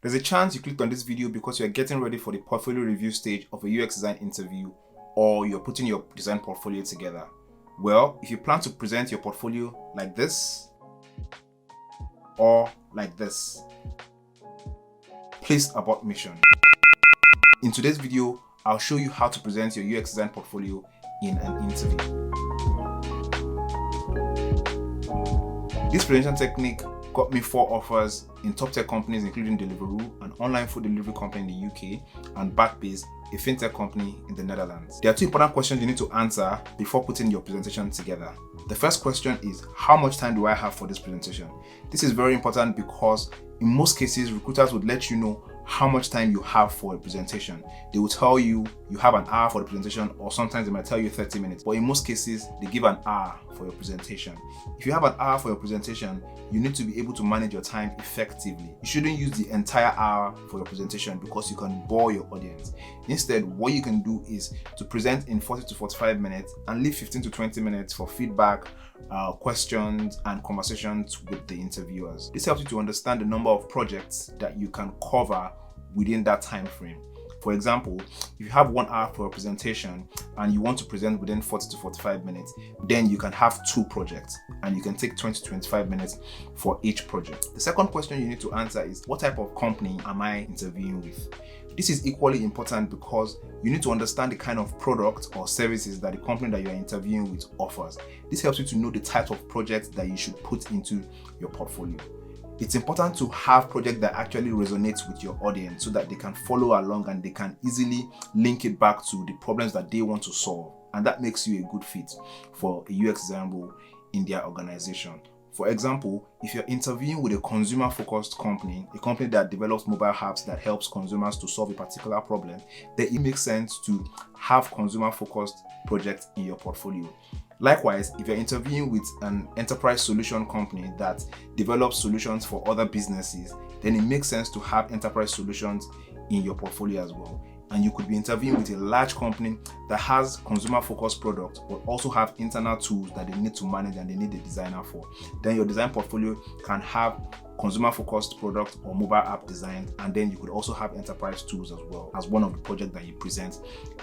There's a chance you clicked on this video because you're getting ready for the portfolio review stage of a UX design interview, or you're putting your design portfolio together. Well, if you plan to present your portfolio like this or like this, please abort mission. In today's video, I'll show you how to present your UX design portfolio in an interview. This presentation technique got me 4 offers in top tech companies including Deliveroo, an online food delivery company in the UK, and Backbase, a fintech company in the Netherlands. There are 2 important questions you need to answer before putting your presentation together. The first question is, how much time do I have for this presentation? This is very important because in most cases, recruiters would let you know how much time you have for a presentation. They will tell you you have an hour for the presentation, or sometimes they might tell you 30 minutes. But in most cases, they give an hour for your presentation. If you have an hour for your presentation, you need to be able to manage your time effectively. You shouldn't use the entire hour for your presentation because you can bore your audience. Instead, what you can do is to present in 40 to 45 minutes and leave 15 to 20 minutes for feedback, questions, and conversations with the interviewers. This helps you to understand the number of projects that you can cover within that time frame. For example, if you have 1 hour for a presentation and you want to present within 40 to 45 minutes, then you can have 2 projects and you can take 20 to 25 minutes for each project. The second question you need to answer is, what type of company am I interviewing with? This is equally important because you need to understand the kind of product or services that the company that you are interviewing with offers. This helps you to know the type of projects that you should put into your portfolio. It's important to have projects that actually resonate with your audience so that they can follow along and they can easily link it back to the problems that they want to solve. And that makes you a good fit for a UX design role in their organization. For example, if you're interviewing with a consumer-focused company, a company that develops mobile apps that helps consumers to solve a particular problem, then it makes sense to have consumer-focused projects in your portfolio. Likewise, if you're interviewing with an enterprise solution company that develops solutions for other businesses, then it makes sense to have enterprise solutions in your portfolio as well. And you could be interviewing with a large company that has consumer-focused products, but also have internal tools that they need to manage and they need a designer for. Then your design portfolio can have consumer-focused product or mobile app design, and then you could also have enterprise tools as well as one of the projects that you present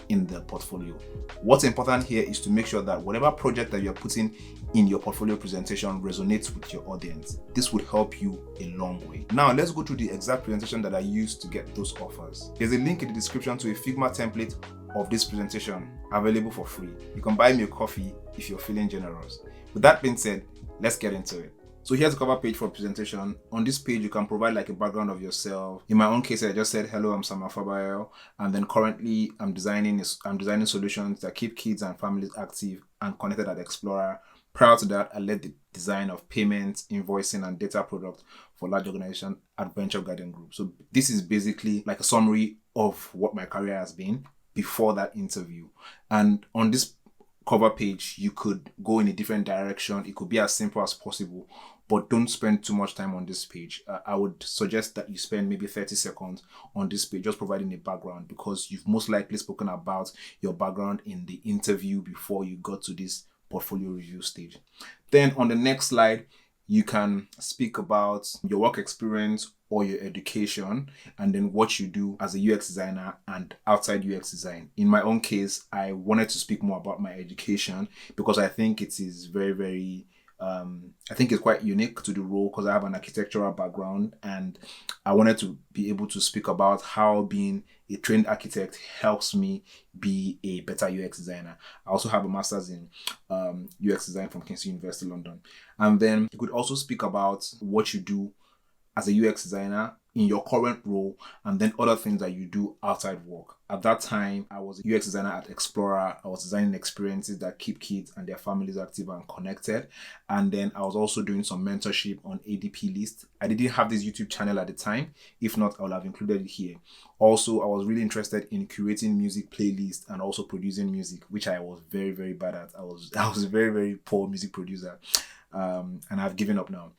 in the portfolio. What's important here is to make sure that whatever project that you're putting in your portfolio presentation resonates with your audience. This would help you a long way. Now let's go through the exact presentation that I used to get those offers. There's a link in the description to a Figma template of this presentation available for free. You can buy me a coffee if you're feeling generous. With that being said, let's get into it. So here's the cover page for presentation. On this page, you can provide like a background of yourself. In my own case, I just said, hello, I'm Sam Afabayo, and then currently I'm designing solutions that keep kids and families active and connected at Explorer. Prior to that, I led the design of payments, invoicing, and data products for large organization Adventure Garden Group. So this is basically like a summary of what my career has been before that interview. And on this cover page, you could go in a different direction. It could be as simple as possible, but don't spend too much time on this page. I would suggest that you spend maybe 30 seconds on this page, just providing a background, because you've most likely spoken about your background in the interview before you got to this portfolio review stage. Then on the next slide, you can speak about your work experience or your education, and then what you do as a UX designer and outside UX design. In my own case, I wanted to speak more about my education because I think it is very, I think it's quite unique to the role because I have an architectural background, and I wanted to be able to speak about how being a trained architect helps me be a better UX designer. I also have a master's in UX design from King's University London. And then you could also speak about what you do as a UX designer in your current role, and then other things that you do outside work. At that time, I was a UX designer at Explorer. I was designing experiences that keep kids and their families active and connected. And then I was also doing some mentorship on ADP List. I didn't have this YouTube channel at the time. If not, I would have included it here. Also, I was really interested in curating music playlists and also producing music, which I was very bad at. I was a very poor music producer, and I've given up now.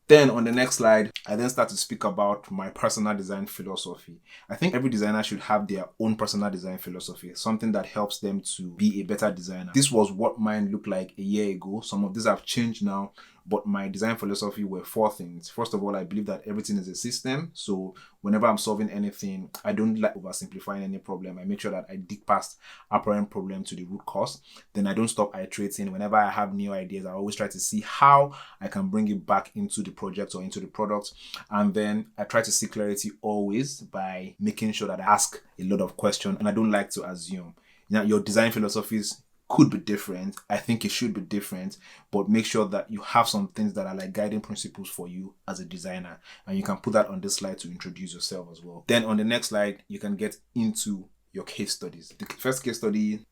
Then on the next slide, I then start to speak about my personal design philosophy. I think every designer should have their own personal design philosophy, something that helps them to be a better designer. This was what mine looked like a year ago. Some of these have changed now, but my design philosophy were 4 things. First of all, I believe that everything is a system. So whenever I'm solving anything, I don't like oversimplifying any problem. I make sure that I dig past apparent problem to the root cause. Then I don't stop iterating. Whenever I have new ideas, I always try to see how I can bring it back into the project or into the product. And then I try to see clarity always by making sure that I ask a lot of questions, and I don't like to assume. Your design philosophies could be different. I think it should be different, but make sure that you have some things that are like guiding principles for you as a designer, and you can put that on this slide to introduce yourself as well. Then on the next slide, you can get into your case studies. The first case study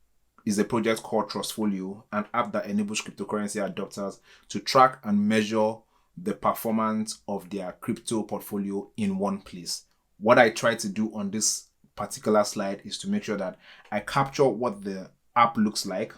is a project called Trustfolio, an app that enables cryptocurrency adopters to track and measure the performance of their crypto portfolio in one place. What I try to do on this particular slide is to make sure that I capture what the app looks like,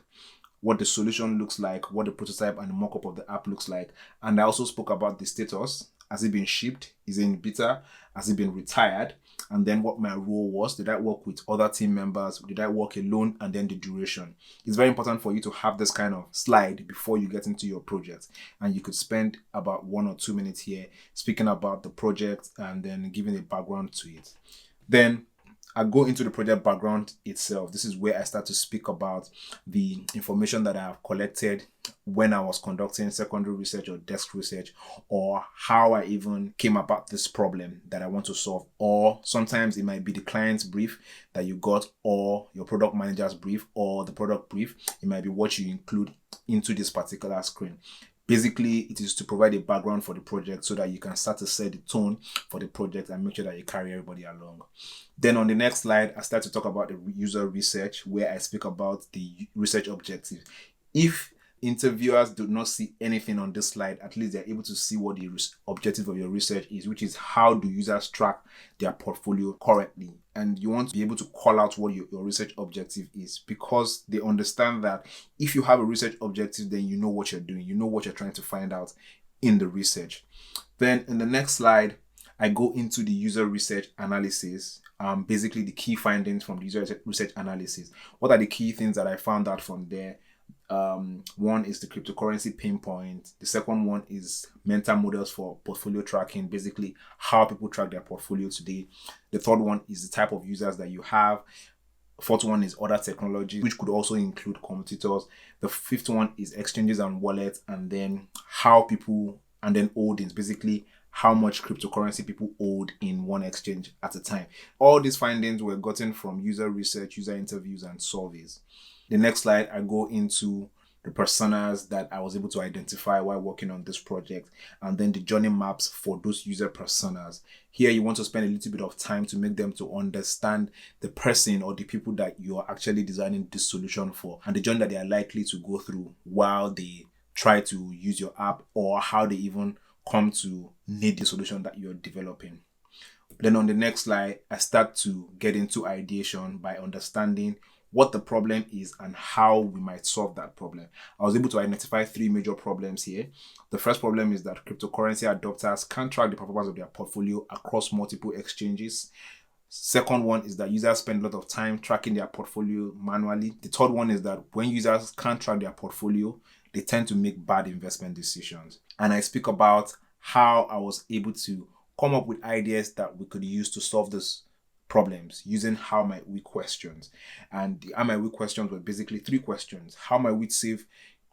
what the solution looks like, what the prototype and the mock-up of the app looks like. And I also spoke about the status. Has it been shipped? Is it in beta? Has it been retired? And then what my role was. Did I work with other team members? Did I work alone? And then the duration. It's very important for you to have this kind of slide before you get into your project. And you could spend about 1 or 2 minutes here speaking about the project and then giving a background to it. Then I go into the project background itself. This is where I start to speak about the information that I have collected when I was conducting secondary research or desk research, or how I even came about this problem that I want to solve. Or sometimes it might be the client's brief that you got, or your product manager's brief, or the product brief. It might be what you include into this particular screen. Basically, it is to provide a background for the project so that you can start to set the tone for the project and make sure that you carry everybody along. Then on the next slide, I start to talk about the user research, where I speak about the research objective. If interviewers do not see anything on this slide, at least they're able to see what the objective of your research is, which is how do users track their portfolio currently. And you want to be able to call out what your research objective is, because they understand that if you have a research objective, then you know what you're doing, you know what you're trying to find out in the research. Then in the next slide, I go into the user research analysis, basically the key findings from the user research analysis. What are the key things that I found out from there? One is the cryptocurrency pain point. The second one is mental models for portfolio tracking, basically how people track their portfolio today. The third one is the type of users that you have. Fourth one is other technology, which could also include competitors. The fifth one is exchanges and wallets, and then how people, and then holdings, basically how much cryptocurrency people hold in one exchange at a time. All these findings were gotten from user research, user interviews, and surveys. The next slide, I go into the personas that I was able to identify while working on this project, and then the journey maps for those user personas. Here, you want to spend a little bit of time to make them to understand the person or the people that you are actually designing this solution for, and the journey that they are likely to go through while they try to use your app, or how they even come to need the solution that you're developing. Then on the next slide, I start to get into ideation by understanding what the problem is and how we might solve that problem. I was able to identify 3 major problems here. The first problem is that cryptocurrency adopters can't track the performance of their portfolio across multiple exchanges. Second one is that users spend a lot of time tracking their portfolio manually. The third one is that when users can't track their portfolio, they tend to make bad investment decisions. And I speak about how I was able to come up with ideas that we could use to solve this problems using how might we questions. And the how might we questions were basically 3 questions. How might we save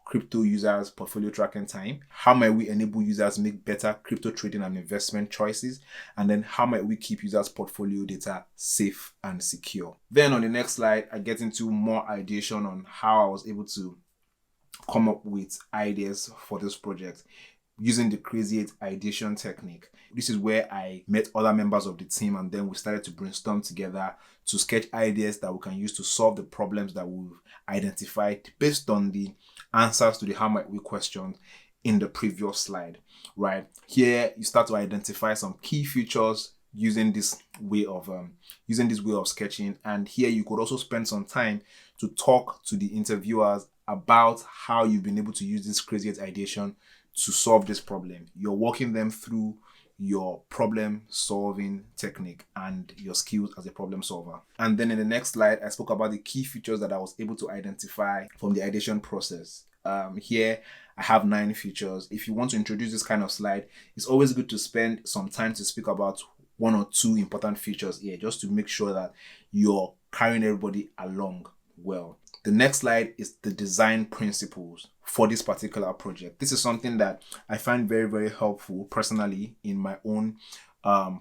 crypto users portfolio tracking time? How might we enable users make better crypto trading and investment choices? And then how might we keep users portfolio data safe and secure? Then on the next slide, I get into more ideation on how I was able to come up with ideas for this project using the Crazy 8 ideation technique. This is where I met other members of the team, and then we started to brainstorm together to sketch ideas that we can use to solve the problems that we've identified based on the answers to the how might we questions in the previous slide, right? Here, you start to identify some key features using this way of sketching. And here you could also spend some time to talk to the interviewers about how you've been able to use this Crazy 8 ideation to solve this problem. You're walking them through your problem solving technique and your skills as a problem solver. And then in the next slide, I spoke about the key features that I was able to identify from the ideation process. Here I have 9 features. If you want to introduce this kind of slide, it's always good to spend some time to speak about 1 or 2 important features here, just to make sure that you're carrying everybody along well. The next slide is the design principles for this particular project. This is something that I find very, very helpful personally in my own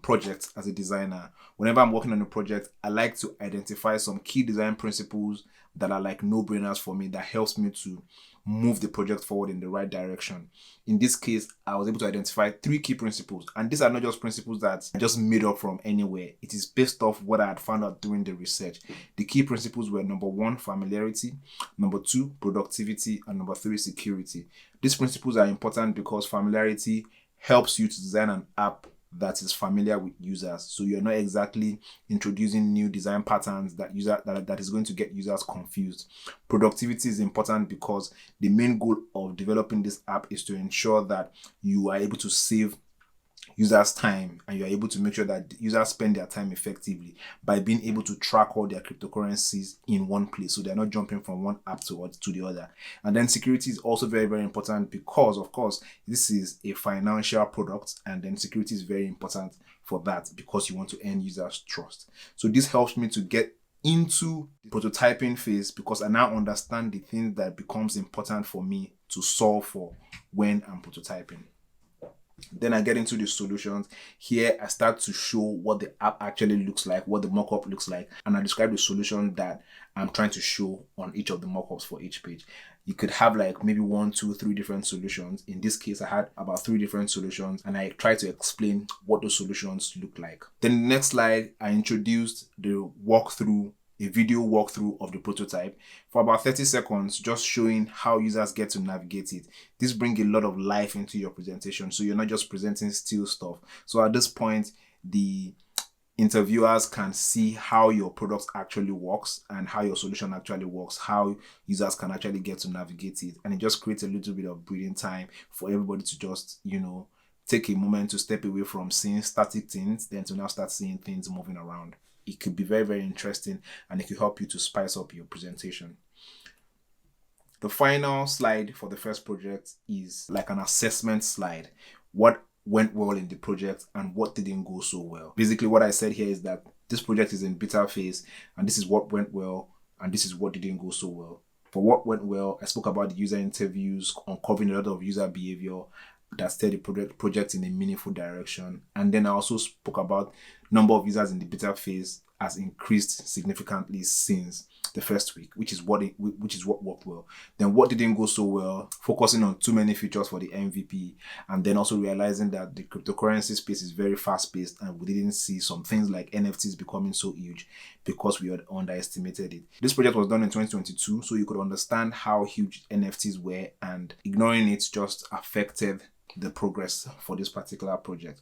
projects as a designer. Whenever I'm working on a project, I like to identify some key design principles that are like no-brainers for me, that helps me to move the project forward in the right direction. In this case, I was able to identify 3 key principles, and these are not just principles that I just made up from anywhere. It is based off what I had found out during the research. The key principles were: number 1, familiarity; number 2, productivity; and number 3, security. These principles are important because familiarity helps you to design an app that is familiar with users, so you're not exactly introducing new design patterns that is going to get users confused. Productivity is important because the main goal of developing this app is to ensure that you are able to save users' time, and you're able to make sure that users spend their time effectively by being able to track all their cryptocurrencies in one place, so they're not jumping from one app to the other. And then security is also very, very important because, of course, this is a financial product, and then security is very important for that because you want to earn users' trust. So this helps me to get into the prototyping phase because I now understand the things that becomes important for me to solve for when I'm prototyping. Then I get into the solutions. Here I start to show what the app actually looks like, what the mockup looks like, and I describe the solution that I'm trying to show on each of the mockups for each page. You could have like maybe 1, 2, 3 different solutions. In this case, I had about 3 different solutions, and I tried to explain what those solutions look like. Then the next slide, I introduced the walkthrough, a video walkthrough of the prototype for about 30 seconds, just showing how users get to navigate it. This brings a lot of life into your presentation, so you're not just presenting still stuff. So at this point, the interviewers can see how your product actually works and how your solution actually works, how users can actually get to navigate it. And it just creates a little bit of breathing time for everybody to just, take a moment to step away from seeing static things, then to now start seeing things moving around. It could be very, very interesting, and it could help you to spice up your presentation. The final slide for the first project is like an assessment slide. What went well in the project and what didn't go so well. Basically, what I said here is that this project is in beta phase, and this is what went well and this is what didn't go so well. For what went well, I spoke about the user interviews, uncovering a lot of user behavior that steered the project in a meaningful direction. And then I also spoke about number of users in the beta phase has increased significantly since the first week, which is what worked well. Then what didn't go so well, focusing on too many features for the MVP, and then also realizing that the cryptocurrency space is very fast paced, and we didn't see some things like NFTs becoming so huge because we had underestimated it. This project was done in 2022, so you could understand how huge NFTs were, and ignoring it just affected the progress for this particular project.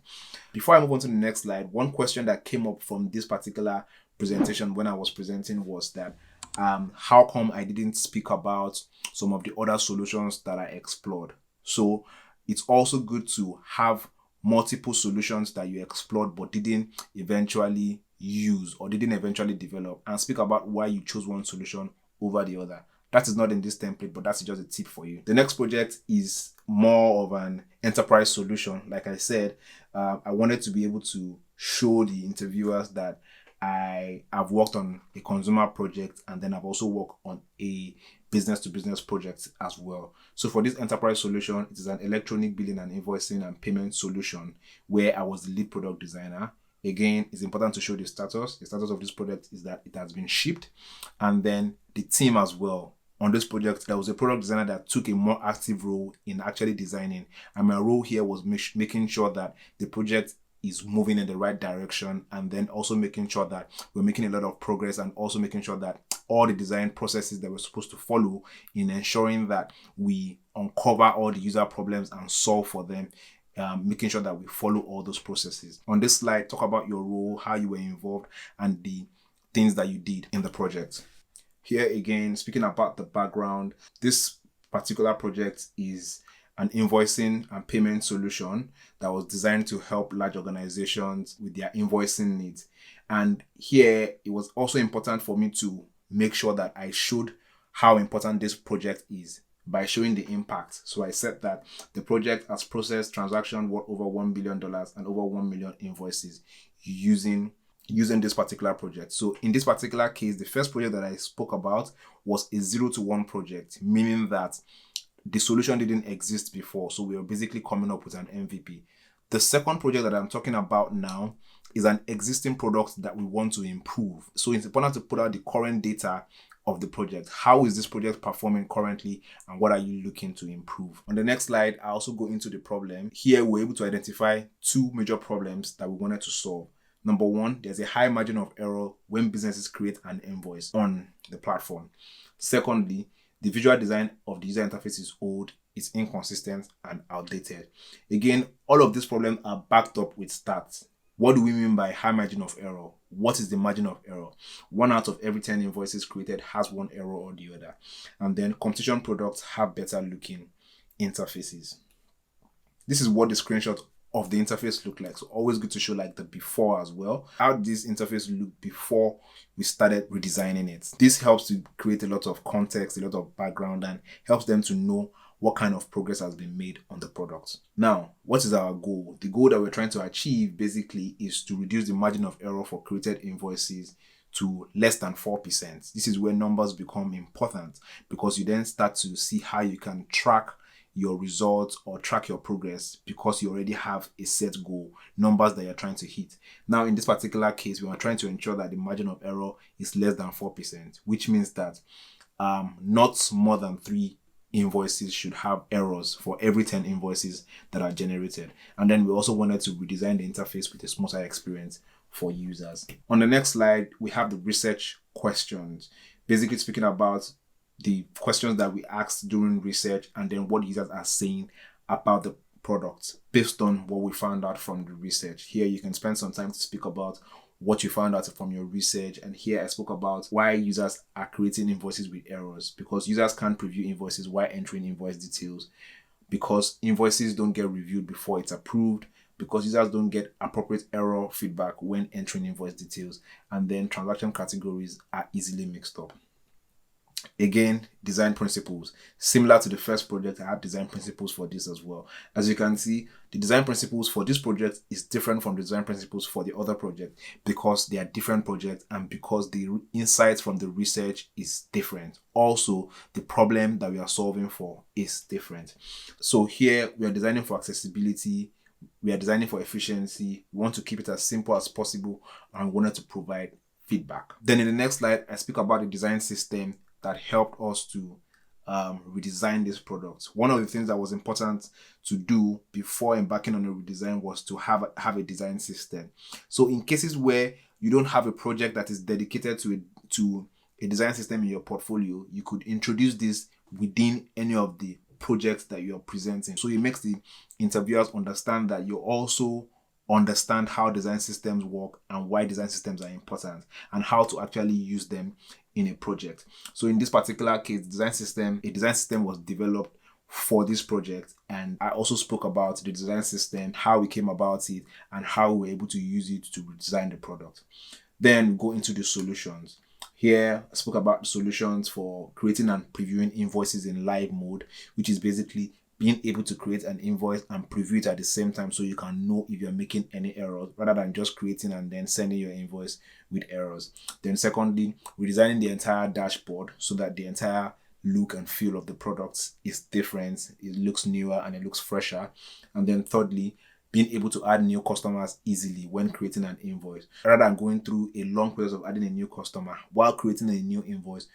Before I move on to the next slide, one question that came up from this particular presentation when I was presenting was that how come I didn't speak about some of the other solutions that I explored? So it's also good to have multiple solutions that you explored but didn't eventually use or didn't eventually develop, and speak about why you chose one solution over the other. That is not in this template, but that's just a tip for you. The next project is more of an enterprise solution. Like I said, I wanted to be able to show the interviewers that I have worked on a consumer project, and then I've also worked on a business-to-business project as well. So for this enterprise solution, it is an electronic billing and invoicing and payment solution where I was the lead product designer. Again, it's important to show the status. The status of this project is that it has been shipped, and then the team as well. On this project, there was a product designer that took a more active role in actually designing, and my role here was making sure that the project is moving in the right direction, and then also making sure that we're making a lot of progress, and also making sure that all the design processes that we're supposed to follow in ensuring that we uncover all the user problems and solve for them, making sure that we follow all those processes. On this slide, talk about your role, how you were involved, and the things that you did in the project. Here again, speaking about the background, this particular project is an invoicing and payment solution that was designed to help large organizations with their invoicing needs. And here, it was also important for me to make sure that I showed how important this project is by showing the impact. So I said that the project has processed transactions worth over $1 billion and over 1 million invoices using this particular project. So in this particular case, the first project that I spoke about was a 0 to 1 project, meaning that the solution didn't exist before. So we were basically coming up with an MVP. The second project that I'm talking about now is an existing product that we want to improve. So it's important to put out the current data of the project. How is this project performing currently, and what are you looking to improve? On the next slide, I also go into the problem. Here, we're able to identify two major problems that we wanted to solve. Number one, there's a high margin of error when businesses create an invoice on the platform. Secondly, the visual design of the user interface is old, it's inconsistent, and outdated. Again, all of these problems are backed up with stats. What do we mean by high margin of error? What is the margin of error? 1 out of every 10 invoices created has one error or the other. And then competition products have better looking interfaces. This is what the screenshot of the interface look like. So always good to show like the before as well. How this interface looked before we started redesigning it. This helps to create a lot of context, a lot of background, and helps them to know what kind of progress has been made on the product. Now, what is our goal? The goal that we're trying to achieve basically is to reduce the margin of error for created invoices to less than 4%. This is where numbers become important, because you then start to see how you can track your results or track your progress, because you already have a set goal, numbers that you're trying to hit. Now, in this particular case, we are trying to ensure that the margin of error is less than 4%, which means that not more than 3 invoices should have errors for every 10 invoices that are generated. And then we also wanted to redesign the interface with a smoother experience for users. On the next slide, we have the research questions, basically speaking about the questions that we asked during research, and then what users are saying about the product based on what we found out from the research. Here you can spend some time to speak about what you found out from your research. And here I spoke about why users are creating invoices with errors, because users can't preview invoices while entering invoice details, because invoices don't get reviewed before it's approved, because users don't get appropriate error feedback when entering invoice details, and then transaction categories are easily mixed up. Again, design principles. Similar to the first project, I have design principles for this as well. As you can see, the design principles for this project is different from the design principles for the other project, because they are different projects and because the insights from the research is different. Also, the problem that we are solving for is different. So here we are designing for accessibility, we are designing for efficiency, we want to keep it as simple as possible, and we wanted to provide feedback. Then in the next slide, I speak about the design system that helped us to redesign this product. One of the things that was important to do before embarking on a redesign was to have a design system. So in cases where you don't have a project that is dedicated to a design system in your portfolio, you could introduce this within any of the projects that you're presenting. So it makes the interviewers understand that you also understand how design systems work and why design systems are important and how to actually use them in a project. So in this particular case, a design system was developed for this project, and I also spoke about the design system, how we came about it, and how we were able to use it to design the product. Then go into the solutions. Here, I spoke about the solutions for creating and previewing invoices in live mode, which is basically being able to create an invoice and preview it at the same time, so you can know if you're making any errors, rather than just creating and then sending your invoice with errors. Then secondly, redesigning the entire dashboard so that the entire look and feel of the products is different, it looks newer and it looks fresher. And then thirdly, being able to add new customers easily when creating an invoice, rather than going through a long process of adding a new customer while creating a new invoice.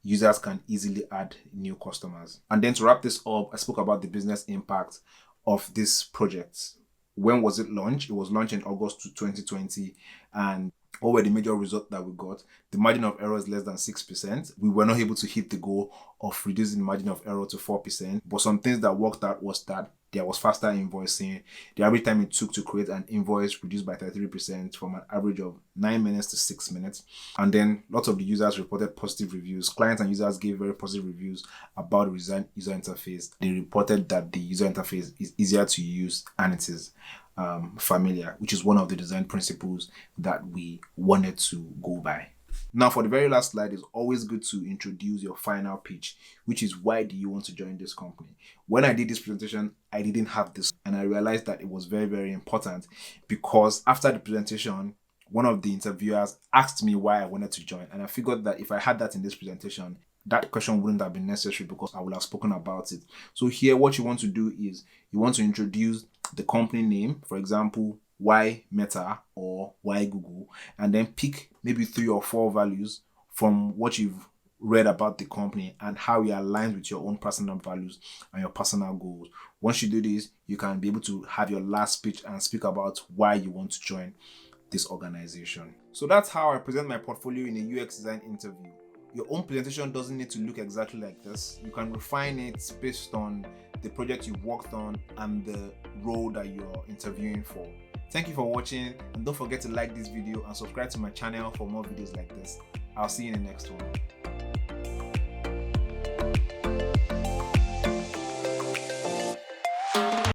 Users can easily add new customers. And then to wrap this up, I spoke about the business impact of this project. When was it launched? It was launched in August 2020. And what were the major results that we got? The margin of error is less than 6%. We were not able to hit the goal of reducing the margin of error to 4%. But some things that worked out was that there was faster invoicing. The average time it took to create an invoice reduced by 33% from an average of 9 minutes to 6 minutes. And then lots of the users reported positive reviews. Clients and users gave very positive reviews about the user interface. They reported that the user interface is easier to use and it is familiar, which is one of the design principles that we wanted to go by. Now, for the very last slide, it's always good to introduce your final pitch, which is why do you want to join this company? When I did this presentation, I didn't have this, and I realized that it was very, very important because after the presentation, one of the interviewers asked me why I wanted to join, and I figured that if I had that in this presentation, that question wouldn't have been necessary because I would have spoken about it. So here, what you want to do is you want to introduce the company name, for example, why Meta or why Google, and then pick maybe 3 or 4 values from what you've read about the company and how it aligns with your own personal values and your personal goals. Once you do this, you can be able to have your last speech and speak about why you want to join this organization. So that's how I present my portfolio in a UX design interview. Your own presentation doesn't need to look exactly like this. You can refine it based on the project you've worked on and the role that you're interviewing for. Thank you for watching, and don't forget to like this video and subscribe to my channel for more videos like this. I'll see you in the next one.